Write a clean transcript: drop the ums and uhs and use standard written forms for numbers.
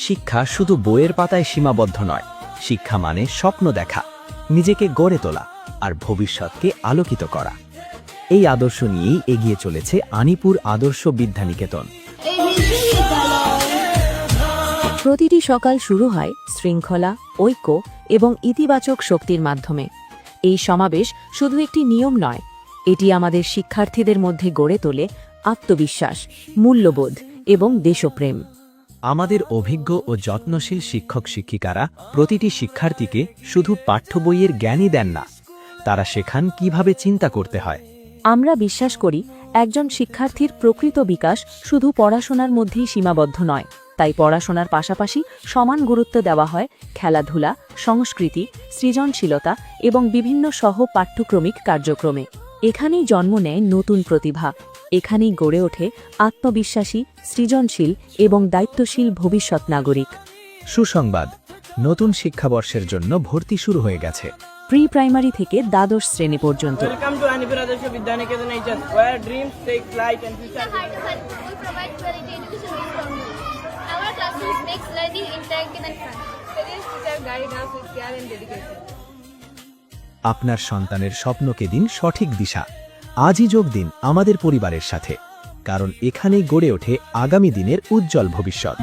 শিক্ষা শুধু বইয়ের পাতায় সীমাবদ্ধ নয়, শিক্ষা মানে স্বপ্ন দেখা, নিজেকে গড়ে তোলা আর ভবিষ্যৎকে আলোকিত করা। এই আদর্শ নিয়েই এগিয়ে চলেছে আনিপুর আদর্শ বিদ্যানিকেতন। প্রতিটি সকাল শুরু হয় শৃঙ্খলা, ঐক্য এবং ইতিবাচক শক্তির মাধ্যমে। এই সমাবেশ শুধু একটি নিয়ম নয়, এটি আমাদের শিক্ষার্থীদের মধ্যে গড়ে তোলে আত্মবিশ্বাস, মূল্যবোধ এবং দেশপ্রেম। আমাদের অভিজ্ঞ ও যত্নশীল শিক্ষক শিক্ষিকারা প্রতিটি শিক্ষার্থীকে শুধু পাঠ্য বইয়ের জ্ঞানই দেন না, তারা শেখান কিভাবে চিন্তা করতে হয়। আমরা বিশ্বাস করি একজন শিক্ষার্থীর প্রকৃত বিকাশ শুধু পড়াশোনার মধ্যেই সীমাবদ্ধ নয়, তাই পড়াশোনার পাশাপাশি সমান গুরুত্ব দেওয়া হয় খেলাধুলা, সংস্কৃতি, সৃজনশীলতা এবং বিভিন্ন পাঠ্যক্রমিক কার্যক্রমে। এখানেই জন্ম নেয় নতুন প্রতিভা, এখানেই গড়ে ওঠে আত্মবিশ্বাসী, সৃজনশীল এবং দায়িত্বশীল ভবিষ্যৎ নাগরিক। সুসংবাদ, নতুন শিক্ষাবর্ষের জন্য ভর্তি শুরু হয়ে গেছে। প্রি প্রাইমারি থেকে দ্বাদশ শ্রেণী পর্যন্ত। Welcome to Anipur Adarsh Vidyaniketan HS, where dreams take flight and future. The heart of our school provides quality education very strongly. Our classrooms makes learning interactive and fun. Career teacher guide us with care and dedication. আপনার সন্তানের স্বপ্নকে দিন সঠিক দিশা। আজই যোগ দিন আমাদের পরিবারের সাথে, কারণ এখানেই গড়ে ওঠে আগামী দিনের উজ্জ্বল ভবিষ্যৎ।